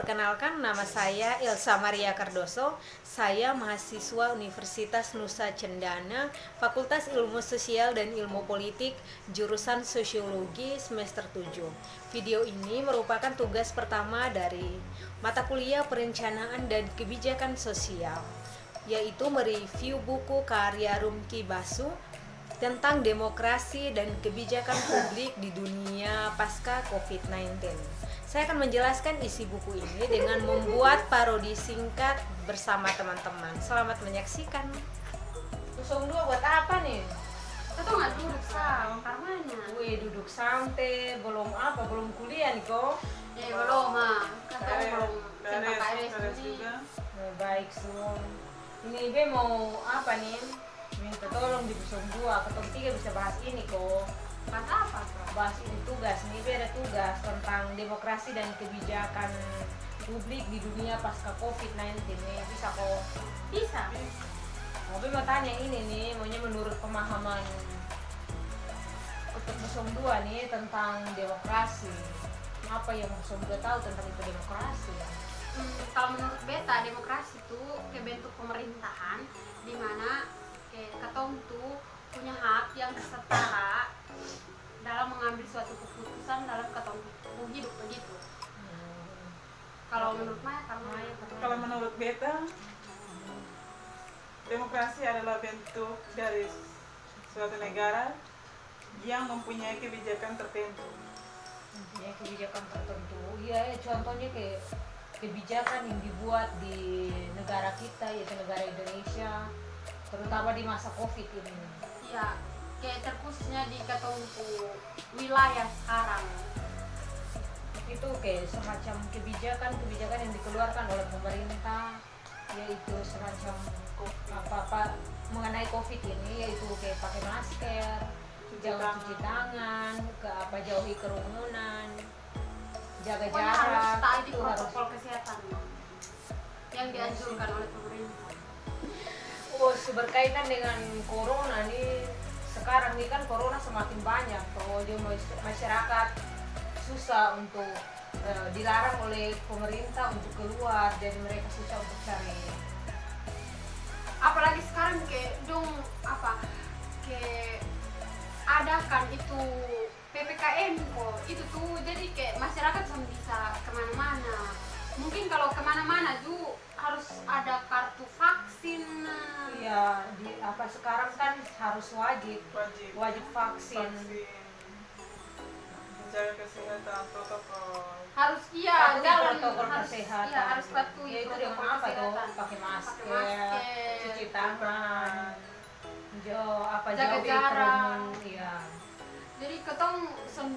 Perkenalkan, nama saya Elsa Maria Cardoso. Saya mahasiswa Universitas Nusa Cendana, Fakultas Ilmu Sosial dan Ilmu Politik, jurusan Sosiologi semester 7. Video ini merupakan tugas pertama dari mata kuliah Perencanaan dan Kebijakan Sosial, yaitu mereview buku karya Rumki Basu tentang demokrasi dan kebijakan publik di dunia pasca COVID-19. Saya akan menjelaskan isi buku ini dengan membuat parodi singkat bersama teman-teman. Selamat menyaksikan. 02 buat apa nih? Itu nggak duduk sama karmanya. Wih, duduk santai, belum kuliah nih kok. Ya belum kata belum sempat KRS juga. Baik, Sun. Ini Ibe mau apa nih? Minta tolong di 02, ketemu 3 bisa bahas ini kok. bahas apa tuh? Bahas ini tugas, ini ada tugas tentang demokrasi dan kebijakan publik di dunia pasca COVID-19 nih. Bisa kok? Bisa. Tapi mau tanya ini nih, maunya menurut pemahaman untuk 02 nih tentang demokrasi. Apa yang 02 tahu tentang itu demokrasi? Kalau menurut beta, demokrasi itu kayak bentuk pemerintahan di mana ketong tuh punya hak yang setara dalam mengambil suatu keputusan dalam ketong hidup begitu. Kalau menurut Maya, Kalau menurut beta, demokrasi adalah bentuk dari suatu negara yang mempunyai kebijakan tertentu. Ya, kebijakan tertentu. Iya, contohnya kayak kebijakan yang dibuat di negara kita, yaitu negara Indonesia, terutama di masa COVID ini. ya kayak terkhususnya di ketong wilayah sekarang. Itu kayak semacam kebijakan yang dikeluarkan oleh pemerintah, yaitu semacam apa mengenai COVID ini, yaitu kayak pakai masker, cuci tangan, jauhi kerumunan, jaga Pokoknya harus jarak, taati itu harus. protokol kesehatan yang dianjurkan oleh pemerintah. Oh, berkaitan dengan corona nih, sekarang nih kan corona semakin banyak, jadi masyarakat susah untuk dilarang oleh pemerintah untuk keluar, jadi mereka susah untuk cari. Apalagi sekarang kayak kayak adakan itu PPKM kok itu tuh, jadi kayak masyarakat bisa kemana-mana. Mungkin kalau kemana-mana tuh harus ada kartu vaksin. Iya, sekarang kan harus wajib vaksin. Menjaga kesehatan, protokol. Harus Patuhi jalan protokol harus kesehatan. harus patuhi Ya, itu protokol dengan apa tuh? kesehatan. Pakai masker, masker, cuci tangan, jaga jauhi jarak. kerumunan. Iya. Jadi ketong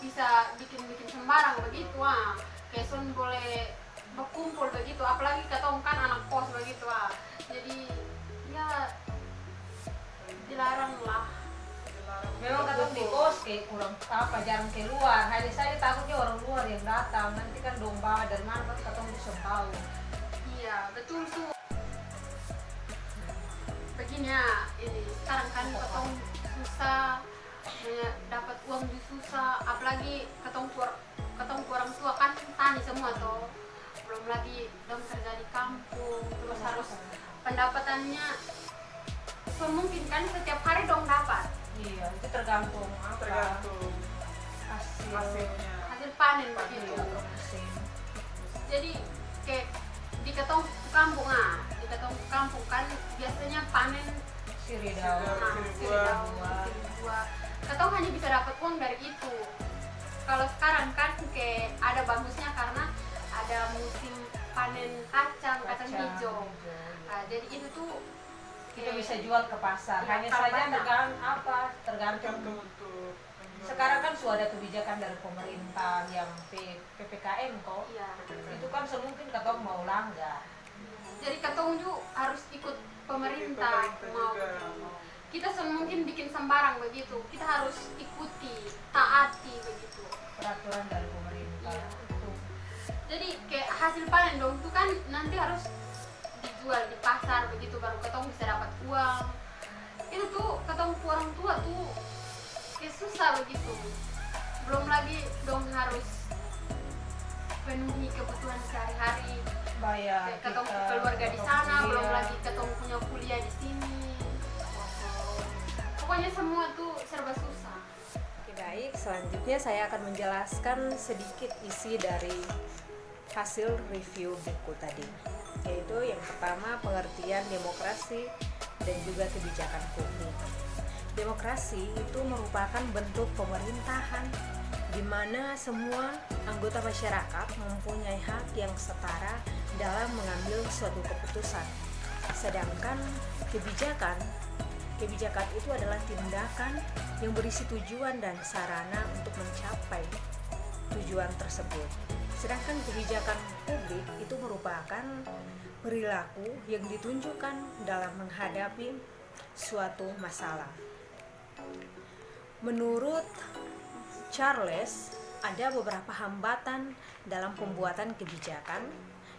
bisa bikin sembarang begitu kayak boleh berkumpul begitu, apalagi ketong kan anak kos begitu jadi ya dilarang lah. Memang katong di kos kayak kurang jarang keluar, hanya saja takutnya orang luar yang datang, nanti kan domba dari mana kan katong bisa tahu. Iya betul tuh. Begini ini sekarang kan ketong susah dapat uang juga susah, apalagi ketong orang tua kan tani semua toh, belum lagi dong kerja di kampung, terus harus pendapatannya memungkinkan setiap hari dong dapat. Iya, itu tergantung Tergantung hasilnya. hasil panen begitu. musim. Jadi kayak di ketong kampung kan biasanya panen Siri daun. sirih buah. Ketong hanya bisa dapat uang dari itu. Kalau sekarang kan kayak ada bagusnya karena ada musim panen kacang hijau. Nah, jadi itu tuh Kita bisa jual ke pasar. Ya, Hanya kalau saja banyak. tergantung. Tergantung untuk Sekarang kan sudah ada kebijakan dari pemerintah yang PPKM kok. iya. Itu kan semungkin katong mau langgar. Jadi ketong juga harus ikut pemerintah mau. juga. Kita mungkin bikin sembarang begitu. Kita harus ikuti, taati begitu. Peraturan dari pemerintah. Iya. Itu. Jadi kayak hasil panen dong itu kan nanti harus dijual di pasar begitu, baru ketong bisa dapat uang. Itu tuh ketong orang tua tuh kayak susah begitu. Belum lagi dong harus penuhi kebutuhan sehari-hari. Bayar Ketemu kita, keluarga di ketemu sana, belum kuliah. lagi ketemu punya kuliah di sini. Pokoknya semua tuh serba susah. Oke, baik, selanjutnya saya akan menjelaskan sedikit isi dari hasil review buku tadi, yaitu yang pertama pengertian demokrasi dan juga kebijakan publik. Demokrasi itu merupakan bentuk pemerintahan di mana semua anggota masyarakat mempunyai hak yang setara dalam mengambil suatu keputusan. Sedangkan kebijakan itu adalah tindakan yang berisi tujuan dan sarana untuk mencapai tujuan tersebut. Sedangkan kebijakan publik itu merupakan perilaku yang ditunjukkan dalam menghadapi suatu masalah. Menurut Charles, ada beberapa hambatan dalam pembuatan kebijakan,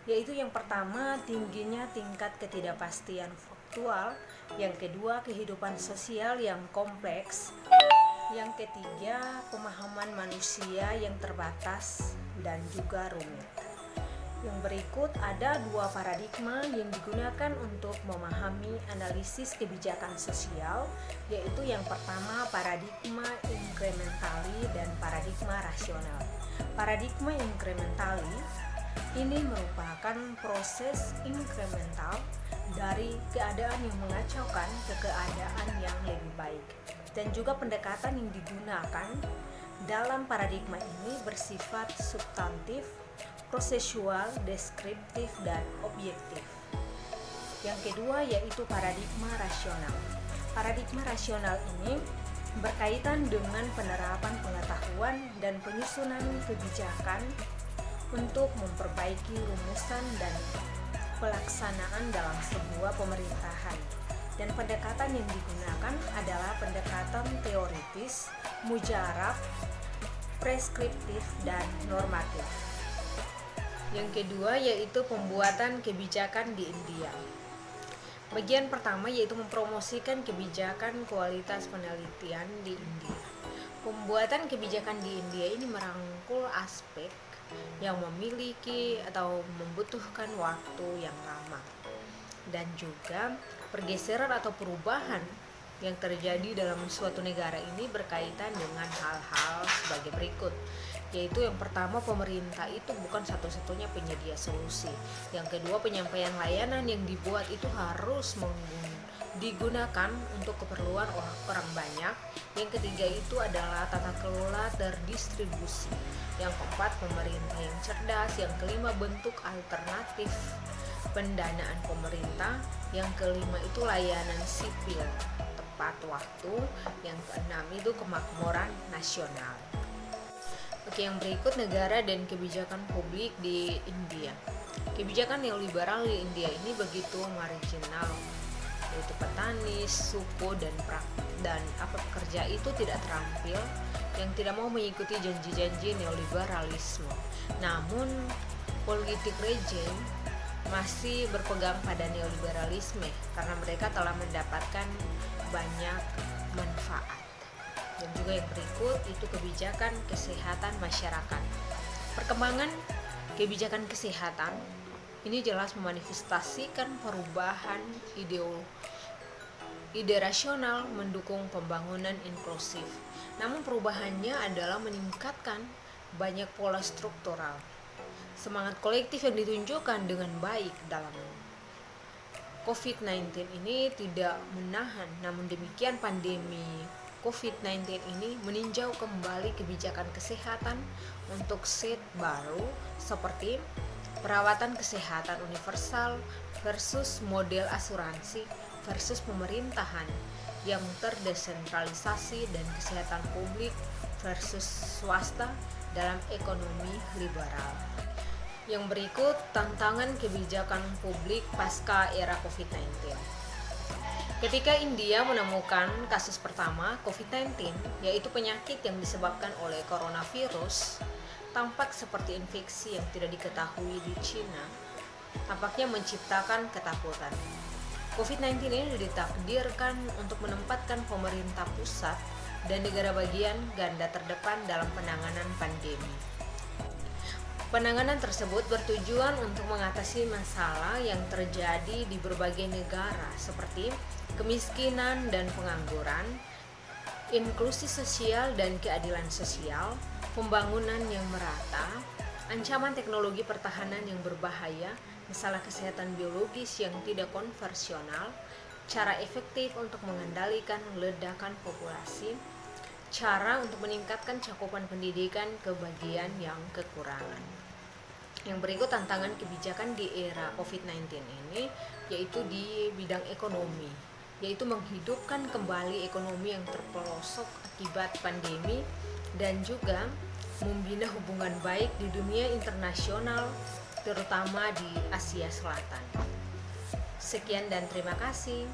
yaitu yang pertama tingginya tingkat ketidakpastian faktual, yang kedua kehidupan sosial yang kompleks, yang ketiga pemahaman manusia yang terbatas dan juga rumit. Yang berikut ada dua paradigma yang digunakan untuk memahami analisis kebijakan sosial, yaitu yang pertama paradigma incrementali dan paradigma rasional. Paradigma incrementali ini merupakan proses inkremental dari keadaan yang mengacaukan ke keadaan yang lebih baik, dan juga pendekatan yang digunakan dalam paradigma ini bersifat substantif, prosesual, deskriptif, dan objektif. Yang kedua yaitu paradigma rasional. Paradigma rasional ini berkaitan dengan penerapan pengetahuan dan penyusunan kebijakan untuk memperbaiki rumusan dan pelaksanaan dalam sebuah pemerintahan. Dan pendekatan yang digunakan adalah pendekatan teoritis, mujarab, preskriptif, dan normatif. Yang kedua yaitu pembuatan kebijakan di India. Bagian pertama yaitu mempromosikan kebijakan kualitas penelitian di India. Pembuatan kebijakan di India ini merangkul aspek yang memiliki atau membutuhkan waktu yang lama, dan juga pergeseran atau perubahan yang terjadi dalam suatu negara ini berkaitan dengan hal-hal sebagai berikut, yaitu yang pertama pemerintah itu bukan satu-satunya penyedia solusi. Yang kedua penyampaian layanan yang dibuat itu harus digunakan untuk keperluan orang banyak. Yang ketiga itu adalah tata kelola terdistribusi. Yang keempat pemerintah yang cerdas. Yang kelima bentuk alternatif pendanaan pemerintah. Yang kelima itu layanan sipil tepat waktu. Yang keenam itu kemakmuran nasional. Oke, yang berikut negara dan kebijakan publik di India. Kebijakan neoliberal di India ini begitu marginal, yaitu petani, suku, dan pekerja itu tidak terampil, yang tidak mau mengikuti janji-janji neoliberalisme. Namun politik rejim masih berpegang pada neoliberalisme karena mereka telah mendapatkan banyak manfaat. Dan juga yang berikut itu kebijakan kesehatan masyarakat. Perkembangan kebijakan kesehatan ini jelas memanifestasikan perubahan ide rasional mendukung pembangunan inklusif. Namun perubahannya adalah meningkatkan banyak pola struktural. Semangat kolektif yang ditunjukkan dengan baik dalam COVID-19 ini tidak menahan. Namun demikian pandemi COVID-19 ini meninjau kembali kebijakan kesehatan untuk set baru seperti perawatan kesehatan universal versus model asuransi versus pemerintahan yang terdesentralisasi dan kesehatan publik versus swasta dalam ekonomi liberal. Yang berikut tantangan kebijakan publik pasca era COVID-19. Ketika India menemukan kasus pertama COVID-19, yaitu penyakit yang disebabkan oleh coronavirus, tampak seperti infeksi yang tidak diketahui di Cina, tampaknya menciptakan ketakutan. COVID-19 ini ditakdirkan untuk menempatkan pemerintah pusat dan negara bagian ganda terdepan dalam penanganan pandemi. Penanganan tersebut bertujuan untuk mengatasi masalah yang terjadi di berbagai negara seperti kemiskinan dan pengangguran, inklusi sosial dan keadilan sosial, pembangunan yang merata, ancaman teknologi pertahanan yang berbahaya, masalah kesehatan biologis yang tidak konvensional, cara efektif untuk mengendalikan ledakan populasi, cara untuk meningkatkan cakupan pendidikan ke bagian yang kekurangan. Yang berikut tantangan kebijakan di era COVID-19 ini, yaitu di bidang ekonomi, yaitu menghidupkan kembali ekonomi yang terpelosok akibat pandemi dan juga membina hubungan baik di dunia internasional, terutama di Asia Selatan. Sekian dan terima kasih.